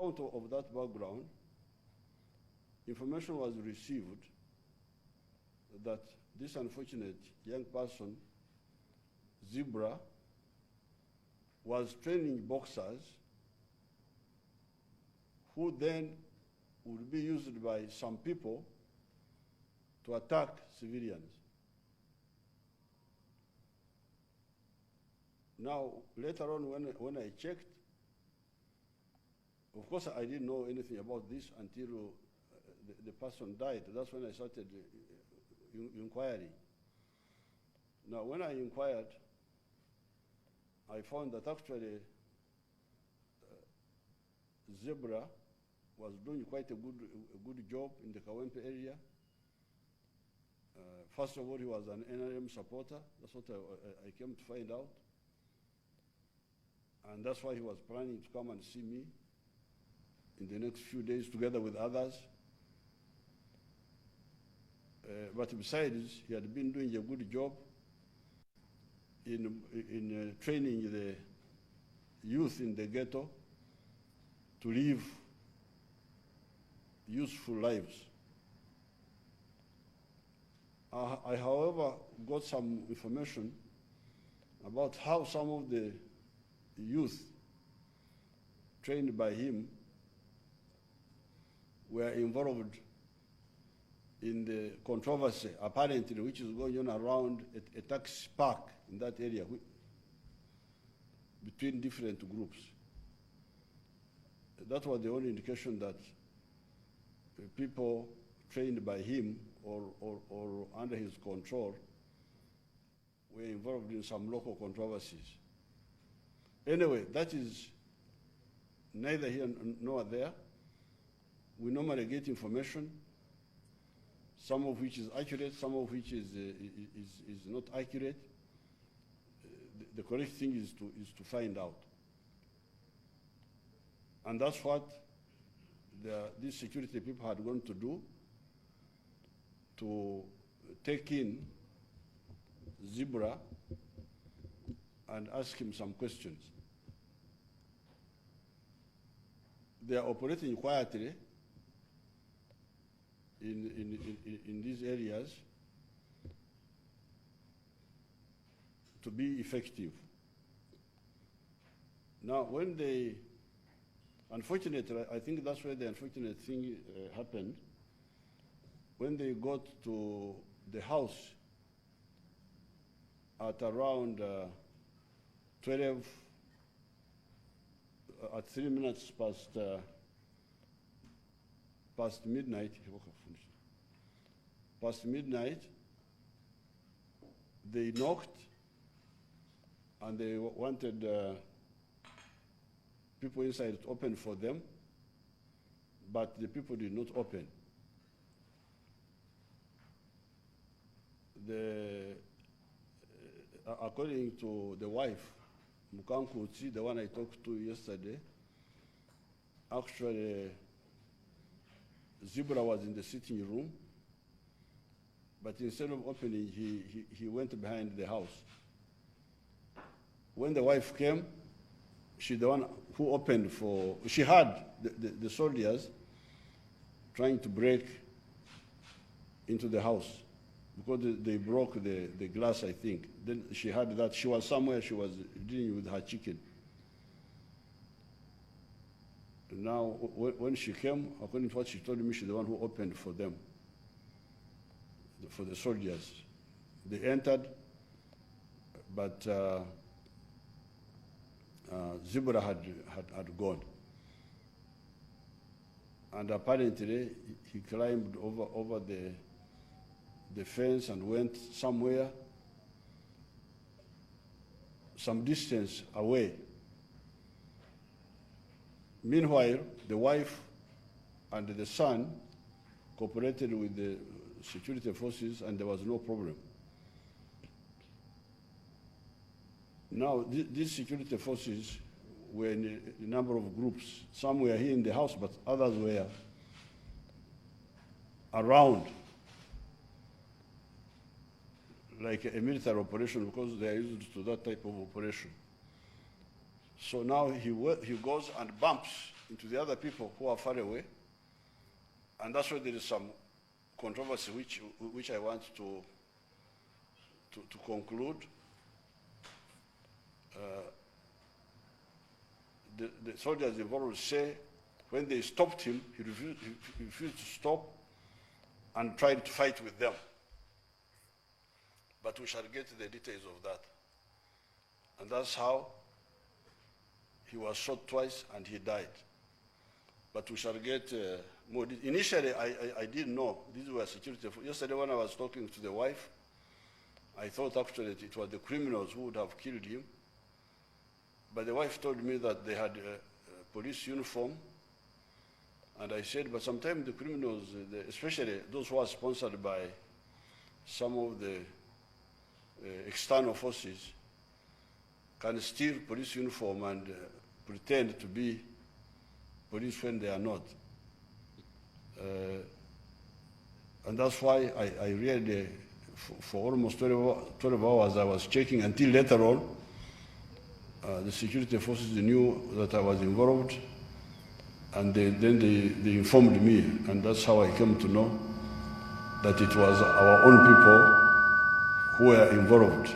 account of that background, information was received that this unfortunate young person, Zebra, was training boxers who then would be used by some people to attack civilians. Now, later on when I checked, of course I didn't know anything about this until the person died. That's when I started inquiring. Now, when I inquired, I found that actually Zebra was doing quite a good job in the Kawempe area. First of all, he was an NRM supporter. That's what I came to find out. And that's why he was planning to come and see me in the next few days together with others. But besides, he had been doing a good job in training the youth in the ghetto to live useful lives. I, however, got some information about how some of the youth trained by him were involved in the controversy, apparently, which is going on around a taxi park in that area between different groups. That was the only indication that people trained by him or under his control were involved in some local controversies. Anyway, that is neither here nor there. We normally get information, some of which is accurate, some of which is not accurate. The correct thing is to find out. And that's what these security people had gone to do, to take in Zebra and ask him some questions. They are operating quietly in these areas to be effective. Now, when they, unfortunately, I think that's where the unfortunate thing happened. When they got to the house at around 12, at 3 minutes past midnight, they knocked and they wanted people inside to open for them, but the people did not open. According to the wife, Mukanku Utsi, the one I talked to yesterday, actually Zebra was in the sitting room, but instead of opening, he went behind the house. When the wife came, she's the one who opened for, she heard the soldiers trying to break into the house because they broke the glass, I think. Then she heard that she was somewhere, she was dealing with her chicken. Now, when she came, according to what she told me, she's the one who opened for them, for the soldiers. They entered, but Zebra had gone. And apparently, he climbed over the fence and went somewhere, some distance away. Meanwhile, the wife and the son cooperated with the security forces and there was no problem. Now, these security forces were in a number of groups. Some were here in the house, but others were around, like a military operation, because they are used to that type of operation. So now he goes and bumps into the other people who are far away. And that's why there is some controversy which I want to conclude. The soldiers involved say when they stopped him, he refused to stop and tried to fight with them. But we shall get the details of that. And that's how he was shot twice and he died. But we shall get more details. Initially, I didn't know. These were security. Yesterday when I was talking to the wife, I thought actually that it was the criminals who would have killed him. But the wife told me that they had a police uniform. And I said, but sometimes the criminals, especially those who are sponsored by some of the external forces, can steal police uniform and pretend to be police when they are not. And that's why I really, for almost 12 hours, I was checking until later on, the security forces knew that I was involved, and then they informed me, and that's how I came to know that it was our own people who were involved.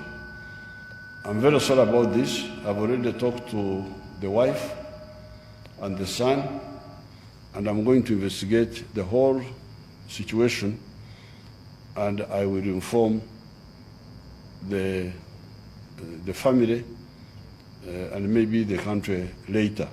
I'm very sorry about this. I've already talked to the wife and the son, and I'm going to investigate the whole situation, and I will inform the family and maybe the country later.